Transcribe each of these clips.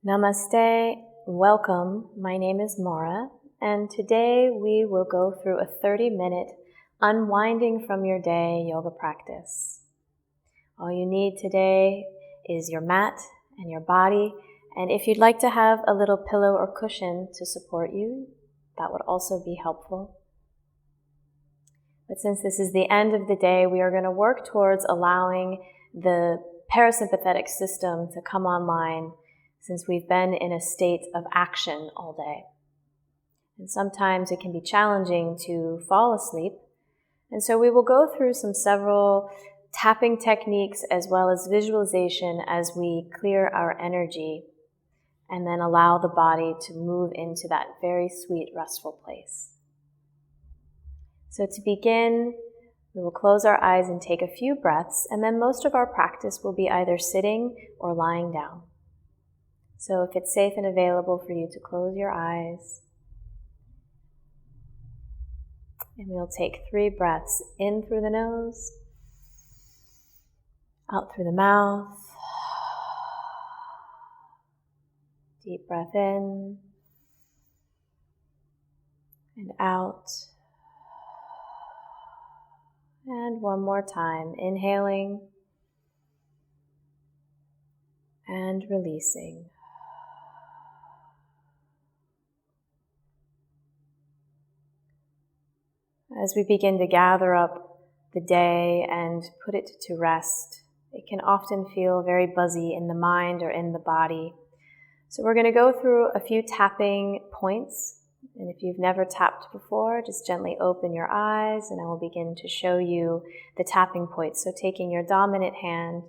Namaste, welcome. My name is Mara, and today we will go through a 30-minute unwinding from your day yoga practice. All you need today is your mat and your body, and if you'd like to have a little pillow or cushion to support you, that would also be helpful. But since this is the end of the day, we are going to work towards allowing the parasympathetic system to come online, since we've been in a state of action all day. And sometimes it can be challenging to fall asleep. And so we will go through several tapping techniques as well as visualization as we clear our energy and then allow the body to move into that very sweet, restful place. So to begin, we will close our eyes and take a few breaths, and then most of our practice will be either sitting or lying down. So if it's safe and available for you to close your eyes, and we'll take 3 breaths in through the nose, out through the mouth, deep breath in and out, and one more time, inhaling and releasing. As we begin to gather up the day and put it to rest, it can often feel very buzzy in the mind or in the body. So we're going to go through a few tapping points. And if you've never tapped before, just gently open your eyes and I will begin to show you the tapping points. So taking your dominant hand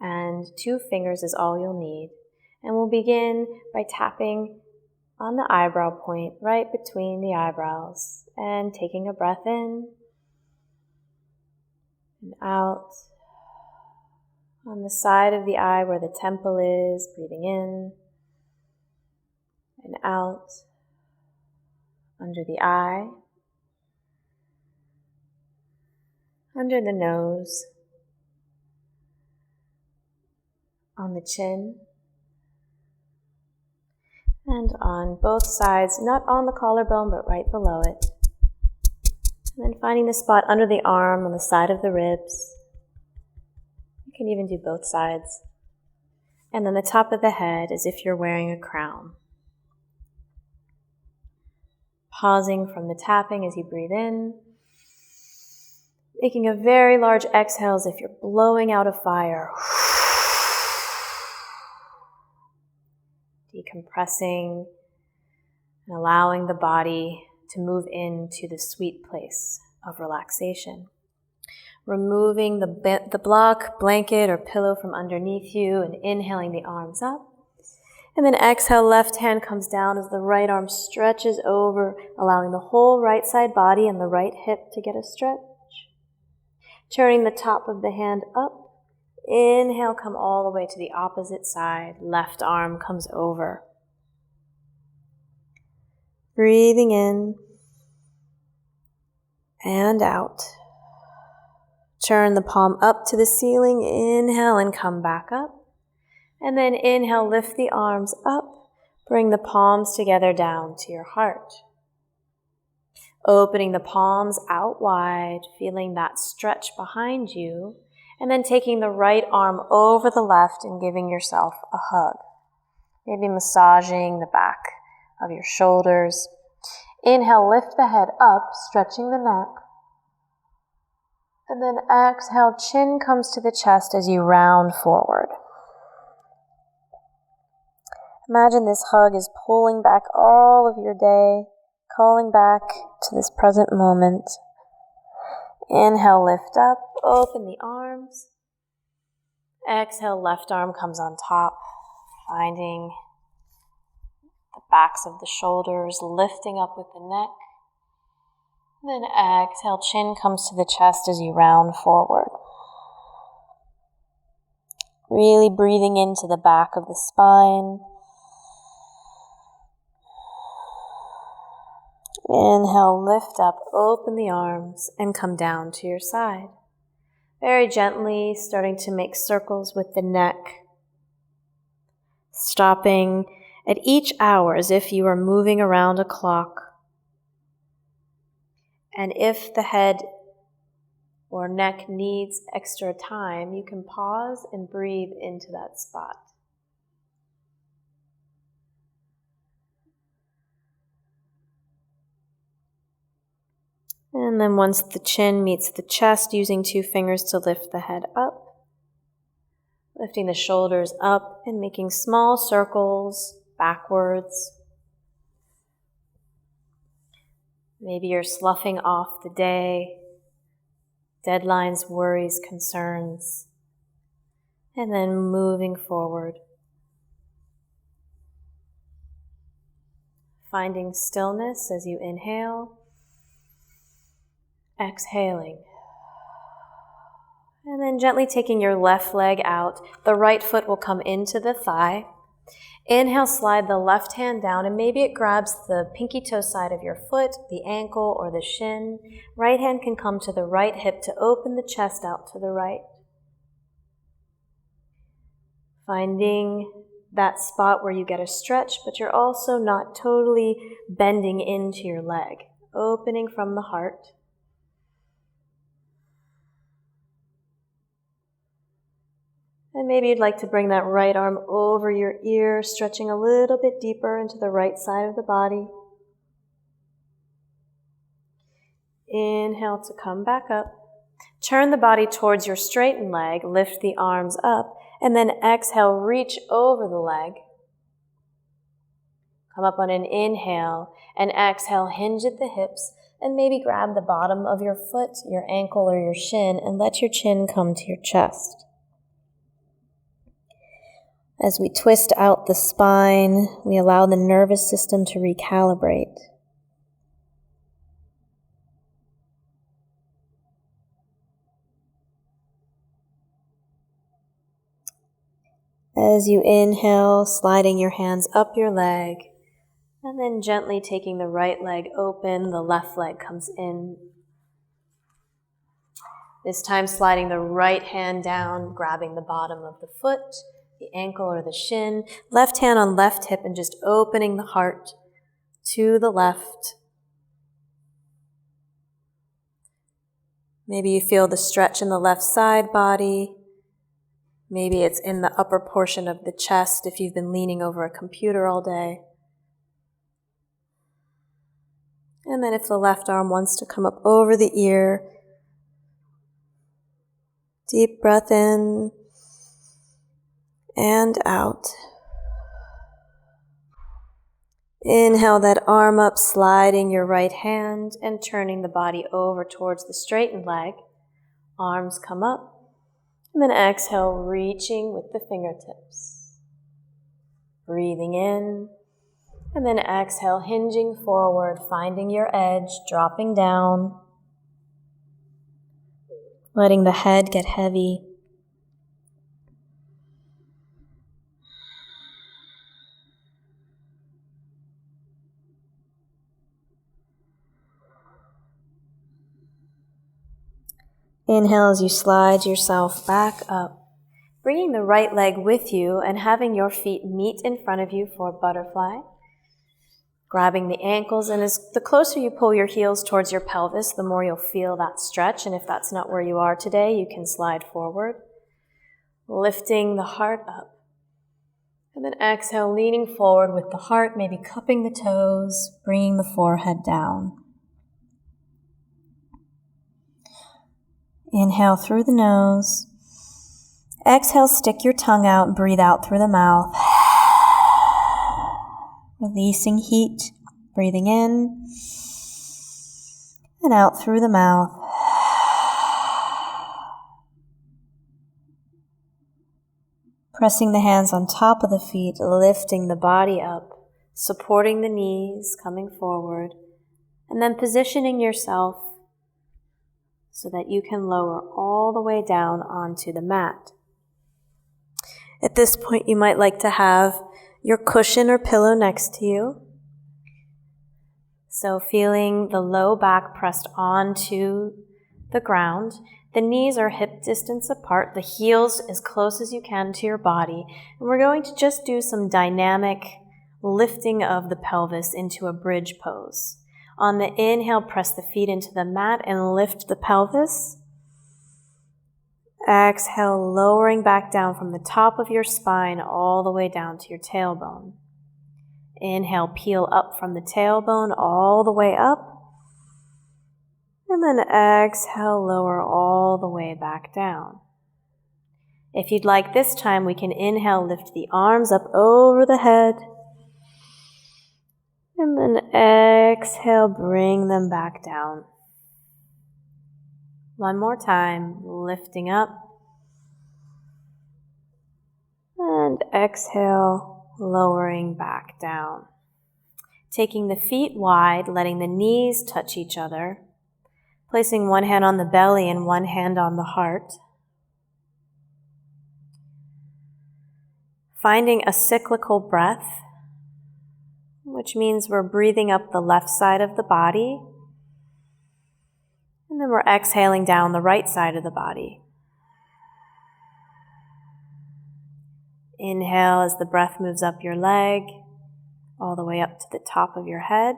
and 2 fingers is all you'll need. And we'll begin by tapping on the eyebrow point, right between the eyebrows, and taking a breath in and out. On the side of the eye where the temple is, breathing in and out. Under the eye, under the nose, on the chin, and on both sides, not on the collarbone, but right below it. And then finding the spot under the arm, on the side of the ribs. You can even do both sides. And then the top of the head as if you're wearing a crown. Pausing from the tapping as you breathe in. Making a very large exhale as if you're blowing out a fire. Decompressing and allowing the body to move into the sweet place of relaxation. Removing the block, blanket, or pillow from underneath you and inhaling the arms up. And then exhale, left hand comes down as the right arm stretches over, allowing the whole right side body and the right hip to get a stretch. Turning the top of the hand up. Inhale, come all the way to the opposite side. Left arm comes over. Breathing in and out. Turn the palm up to the ceiling. Inhale and come back up. And then inhale, lift the arms up. Bring the palms together down to your heart. Opening the palms out wide, feeling that stretch behind you. And then taking the right arm over the left and giving yourself a hug. Maybe massaging the back of your shoulders. Inhale, lift the head up, stretching the neck. And then exhale, chin comes to the chest as you round forward. Imagine this hug is pulling back all of your day, calling back to this present moment. Inhale, lift up, open the arms. Exhale, left arm comes on top, finding the backs of the shoulders, lifting up with the neck. Then exhale, chin comes to the chest as you round forward. Really breathing into the back of the spine. Inhale, lift up, open the arms, and come down to your side. Very gently starting to make circles with the neck. stopping at each hour as if you are moving around a clock. And if the head or neck needs extra time, you can pause and breathe into that spot. And then once the chin meets the chest, using 2 fingers to lift the head up, lifting the shoulders up and making small circles backwards. Maybe you're sloughing off the day, deadlines, worries, concerns, and then moving forward. Finding stillness as you inhale, exhaling. And then gently taking your left leg out, the right foot will come into the thigh. Inhale, slide the left hand down, and maybe it grabs the pinky toe side of your foot, the ankle, or the shin. Right hand can come to the right hip to open the chest out to the right. Finding that spot where you get a stretch, but you're also not totally bending into your leg. Opening from the heart. And maybe you'd like to bring that right arm over your ear, stretching a little bit deeper into the right side of the body. Inhale to come back up. Turn the body towards your straightened leg, lift the arms up, and then exhale, reach over the leg. Come up on an inhale, and exhale, hinge at the hips, and maybe grab the bottom of your foot, your ankle, or your shin, and let your chin come to your chest. As we twist out the spine, we allow the nervous system to recalibrate. As you inhale, sliding your hands up your leg, and then gently taking the right leg open, the left leg comes in. This time sliding the right hand down, grabbing the bottom of the foot, the ankle or the shin, left hand on left hip, and just opening the heart to the left. Maybe you feel the stretch in the left side body. Maybe it's in the upper portion of the chest if you've been leaning over a computer all day. And then if the left arm wants to come up over the ear, deep breath in and out. Inhale that arm up, sliding your right hand and turning the body over towards the straightened leg. Arms come up. And then exhale, reaching with the fingertips. Breathing in. And then exhale, hinging forward, finding your edge, dropping down. Letting the head get heavy. Inhale as you slide yourself back up, bringing the right leg with you and having your feet meet in front of you for butterfly. Grabbing the ankles, and as the closer you pull your heels towards your pelvis, the more you'll feel that stretch. And if that's not where you are today, you can slide forward. Lifting the heart up. And then exhale, leaning forward with the heart, maybe cupping the toes, bringing the forehead down. Inhale through the nose. Exhale, stick your tongue out and breathe out through the mouth. Releasing heat, breathing in and out through the mouth. Pressing the hands on top of the feet, lifting the body up, supporting the knees, coming forward, and then positioning yourself so that you can lower all the way down onto the mat. At this point, you might like to have your cushion or pillow next to you. So feeling the low back pressed onto the ground. The knees are hip distance apart, the heels as close as you can to your body, and we're going to just do some dynamic lifting of the pelvis into a bridge pose. On the inhale, press the feet into the mat and lift the pelvis. Exhale, lowering back down from the top of your spine all the way down to your tailbone. Inhale, peel up from the tailbone all the way up. And then exhale, lower all the way back down. If you'd like this time, we can inhale, lift the arms up over the head. And then exhale, bring them back down. One more time, lifting up. And exhale, lowering back down. Taking the feet wide, letting the knees touch each other. Placing one hand on the belly and one hand on the heart. Finding a cyclical breath, which means we're breathing up the left side of the body, and then we're exhaling down the right side of the body. Inhale as the breath moves up your leg, all the way up to the top of your head.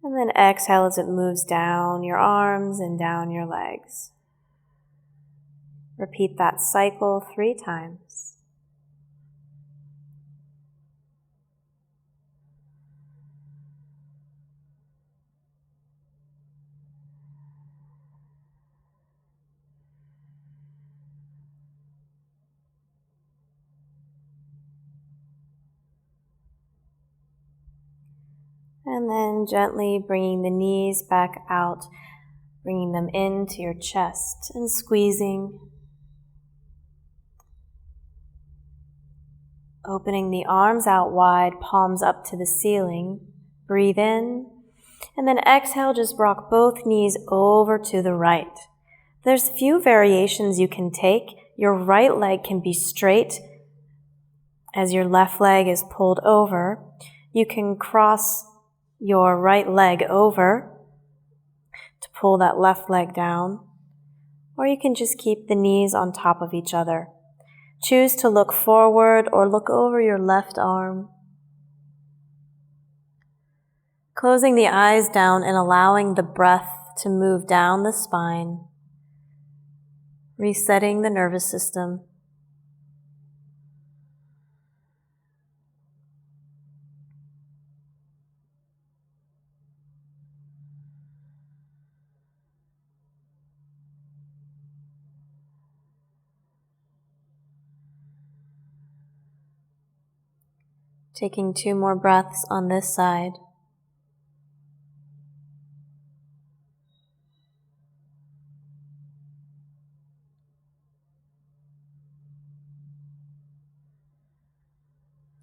And then exhale as it moves down your arms and down your legs. Repeat that cycle 3 times. And then gently bringing the knees back out, bringing them into your chest and squeezing. Opening the arms out wide, palms up to the ceiling. Breathe in. And then exhale, just rock both knees over to the right. There's few variations you can take. Your right leg can be straight as your left leg is pulled over. You can cross your right leg over to pull that left leg down, or you can just keep the knees on top of each other. Choose to look forward or look over your left arm. Closing the eyes down and allowing the breath to move down the spine, resetting the nervous system. Taking 2 more breaths on this side.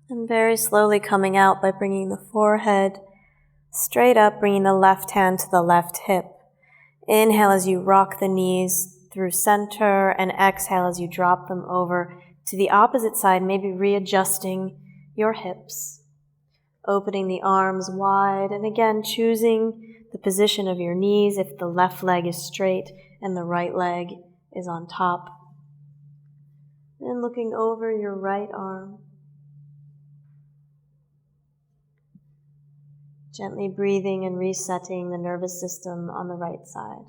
And very slowly coming out by bringing the forehead straight up, bringing the left hand to the left hip. Inhale as you rock the knees through center, and exhale as you drop them over to the opposite side, maybe readjusting your hips. Opening the arms wide, and again choosing the position of your knees if the left leg is straight and the right leg is on top. And looking over your right arm. Gently breathing and resetting the nervous system on the right side.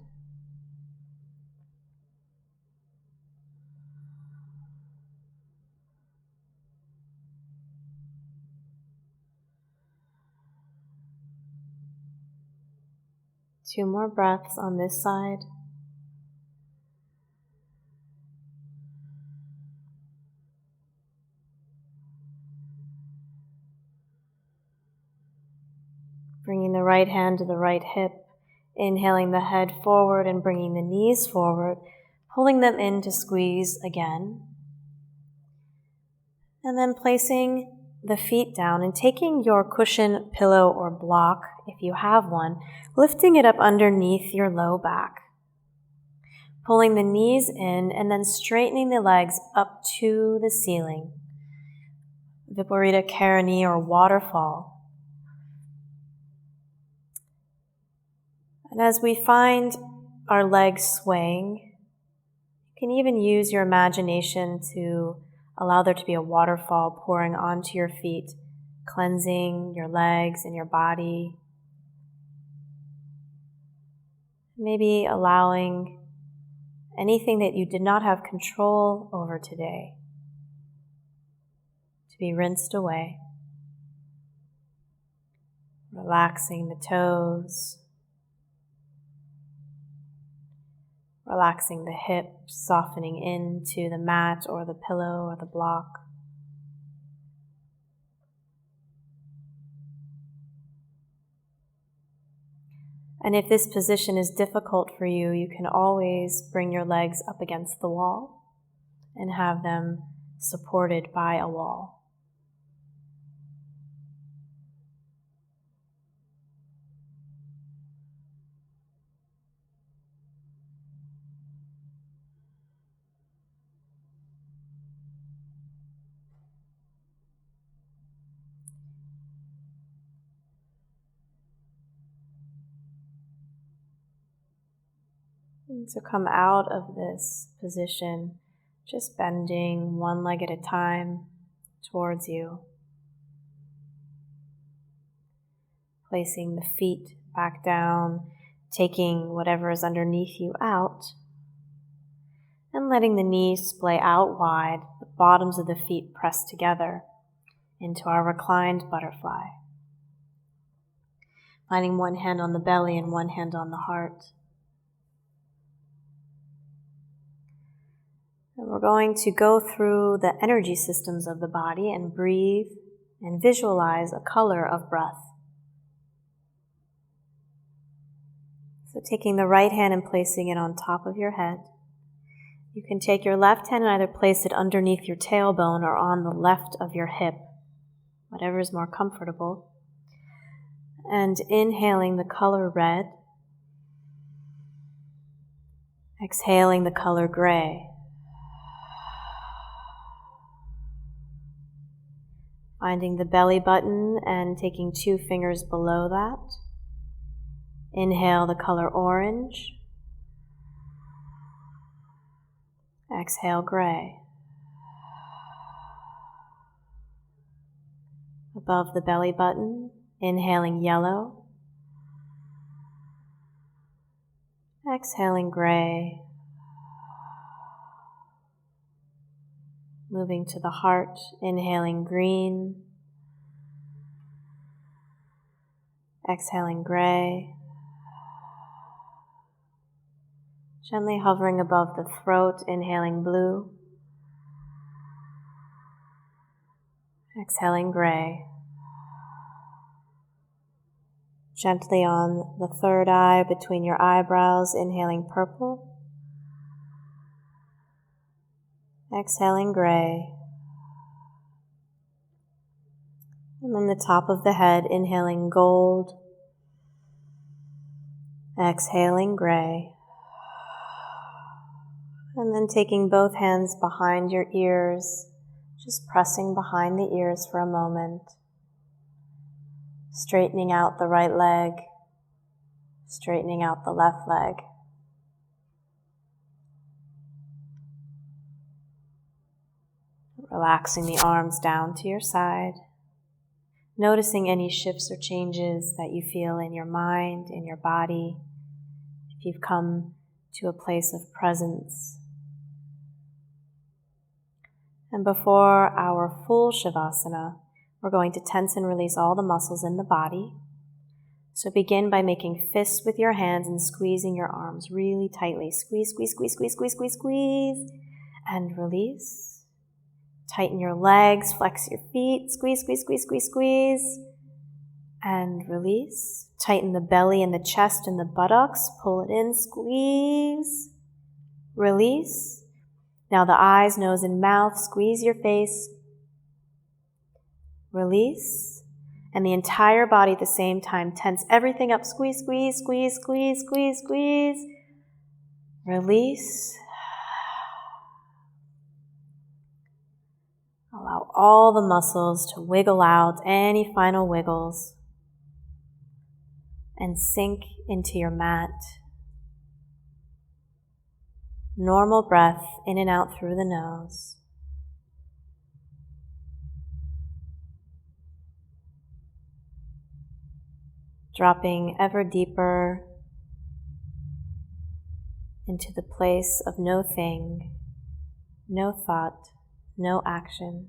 Two more breaths on this side. Bringing the right hand to the right hip, inhaling the head forward and bringing the knees forward, pulling them in to squeeze again. And then placing the feet down and taking your cushion, pillow, or block, if you have one, lifting it up underneath your low back. Pulling the knees in and then straightening the legs up to the ceiling. Viparita Karani or Waterfall. And as we find our legs swaying. You can even use your imagination to allow there to be a waterfall pouring onto your feet, cleansing your legs and your body. Maybe allowing anything that you did not have control over today to be rinsed away. Relaxing the toes, relaxing the hips, softening into the mat or the pillow or the block. And if this position is difficult for you, you can always bring your legs up against the wall and have them supported by a wall. And to come out of this position, just bending one leg at a time towards you. Placing the feet back down, taking whatever is underneath you out, and letting the knees splay out wide, the bottoms of the feet pressed together into our reclined butterfly. Finding one hand on the belly and one hand on the heart. And we're going to go through the energy systems of the body and breathe and visualize a color of breath. So taking the right hand and placing it on top of your head. You can take your left hand and either place it underneath your tailbone or on the left of your hip, whatever is more comfortable. And inhaling the color red. Exhaling the color gray. Finding the belly button and taking 2 fingers below that. Inhale the color orange. Exhale gray. Above the belly button, inhaling yellow. Exhaling gray. Moving to the heart, inhaling green. Exhaling gray. Gently hovering above the throat, inhaling blue. Exhaling gray. Gently on the third eye between your eyebrows, inhaling purple. Exhaling gray. And then the top of the head, inhaling gold. Exhaling gray. And then taking both hands behind your ears, just pressing behind the ears for a moment. Straightening out the right leg, straightening out the left leg. Relaxing the arms down to your side. Noticing any shifts or changes that you feel in your mind, in your body. If you've come to a place of presence. And before our full Shavasana, we're going to tense and release all the muscles in the body. So begin by making fists with your hands and squeezing your arms really tightly. Squeeze, squeeze, squeeze, squeeze, squeeze, squeeze, squeeze. And release. Tighten your legs, flex your feet. Squeeze, squeeze, squeeze, squeeze, squeeze. And release. Tighten the belly and the chest and the buttocks. Pull it in, squeeze. Release. Now the eyes, nose, and mouth, squeeze your face. Release. And the entire body at the same time. Tense everything up. Squeeze, squeeze, squeeze, squeeze, squeeze, squeeze. Release. Allow all the muscles to wiggle out, any final wiggles. And sink into your mat. Normal breath in and out through the nose. Dropping ever deeper into the place of no thing, no thought, no action.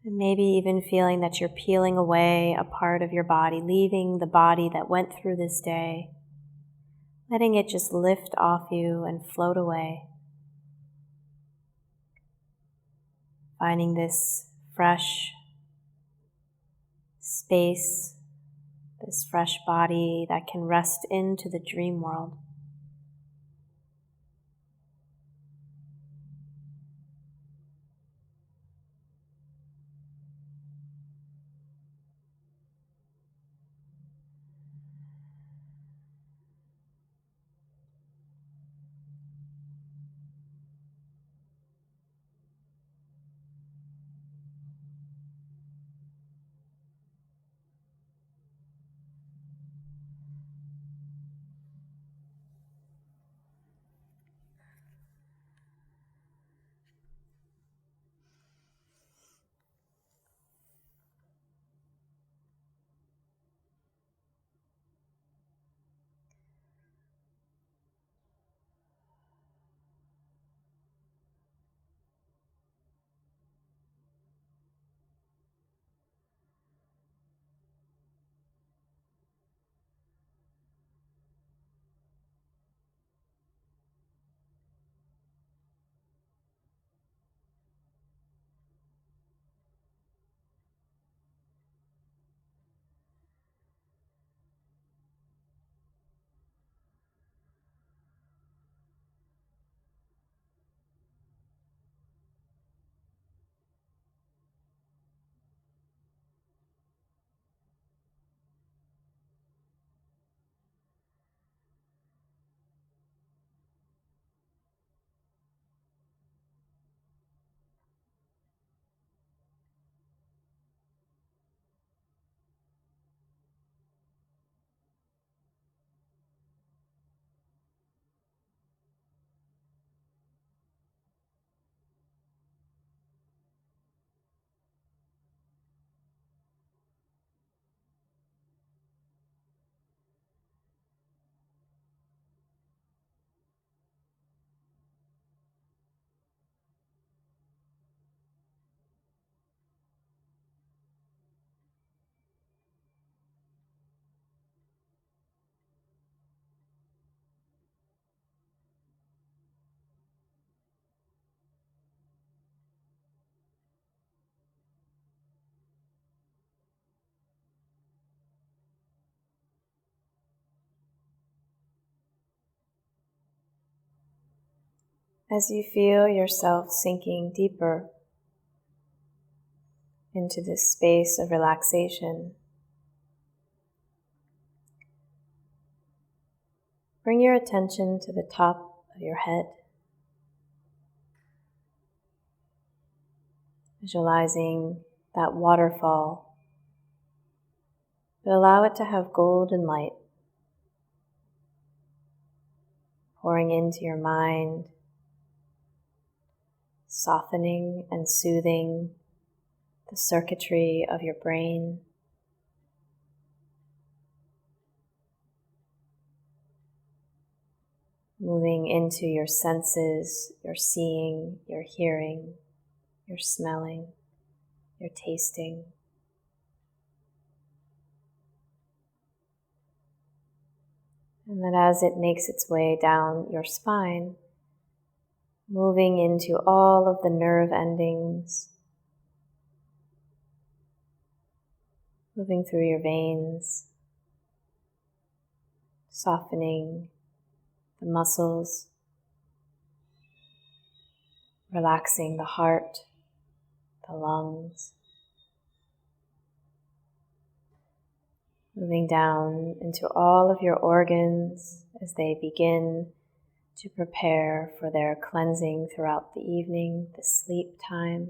And maybe even feeling that you're peeling away a part of your body, leaving the body that went through this day, letting it just lift off you and float away. Finding this fresh space, this fresh body that can rest into the dream world. As you feel yourself sinking deeper into this space of relaxation, bring your attention to the top of your head, visualizing that waterfall, but allow it to have golden light pouring into your mind, softening and soothing the circuitry of your brain. Moving into your senses, your seeing, your hearing, your smelling, your tasting. And then as it makes its way down your spine, moving into all of the nerve endings, moving through your veins, softening the muscles, relaxing the heart, the lungs, moving down into all of your organs as they begin to prepare for their cleansing throughout the evening, the sleep time.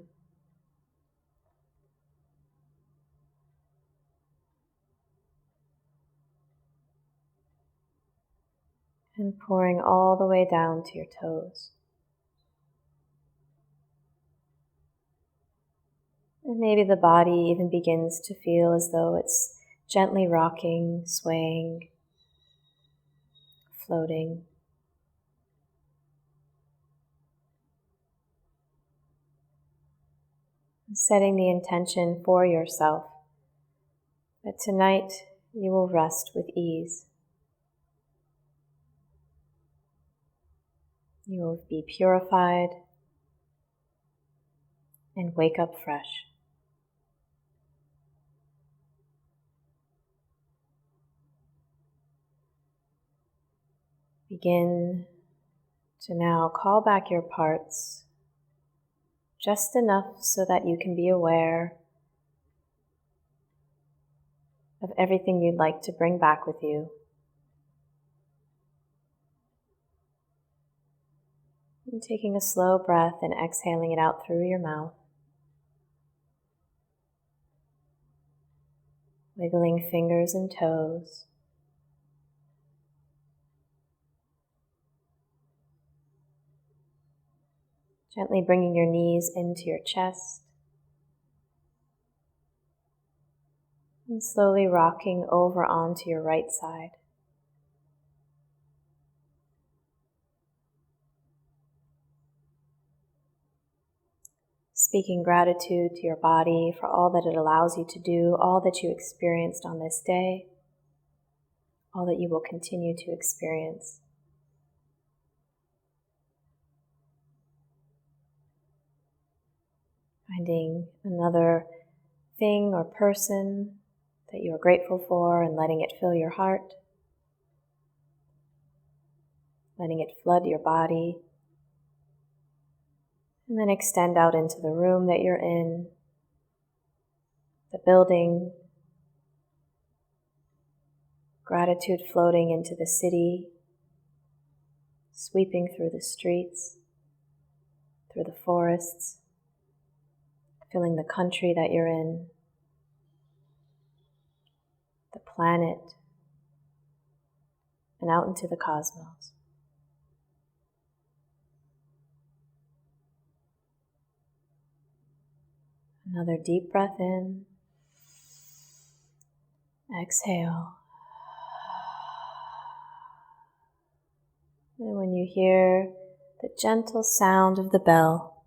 and pouring all the way down to your toes. And maybe the body even begins to feel as though it's gently rocking, swaying, floating. Setting the intention for yourself that tonight you will rest with ease. You will be purified and wake up fresh. Begin to now call back your parts just enough so that you can be aware of everything you'd like to bring back with you. And taking a slow breath and exhaling it out through your mouth. Wiggling fingers and toes. Gently bringing your knees into your chest. And slowly rocking over onto your right side. Speaking gratitude to your body for all that it allows you to do, all that you experienced on this day, all that you will continue to experience. Finding another thing or person that you are grateful for and letting it fill your heart, letting it flood your body, and then extend out into the room that you're in, the building, gratitude floating into the city, sweeping through the streets, through the forests, filling the country that you're in, the planet, and out into the cosmos. Another deep breath in, exhale. And when you hear the gentle sound of the bell,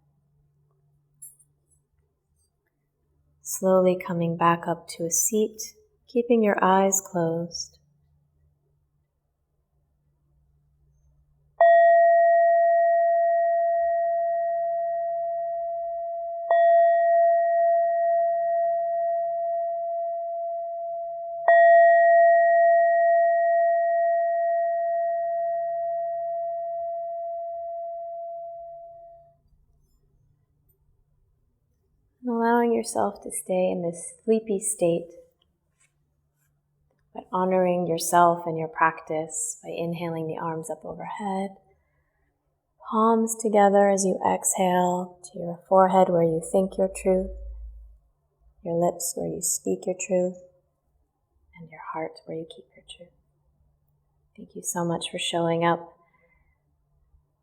slowly coming back up to a seat, keeping your eyes closed. And allowing yourself to stay in this sleepy state, but honoring yourself and your practice by inhaling the arms up overhead, palms together as you exhale to your forehead where you think your truth, your lips where you speak your truth, and your heart where you keep your truth. Thank you so much for showing up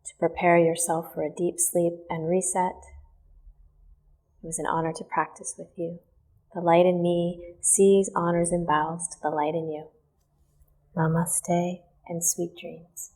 to prepare yourself for a deep sleep and reset. It was an honor to practice with you. The light in me sees, honors, and bows to the light in you. Namaste and sweet dreams.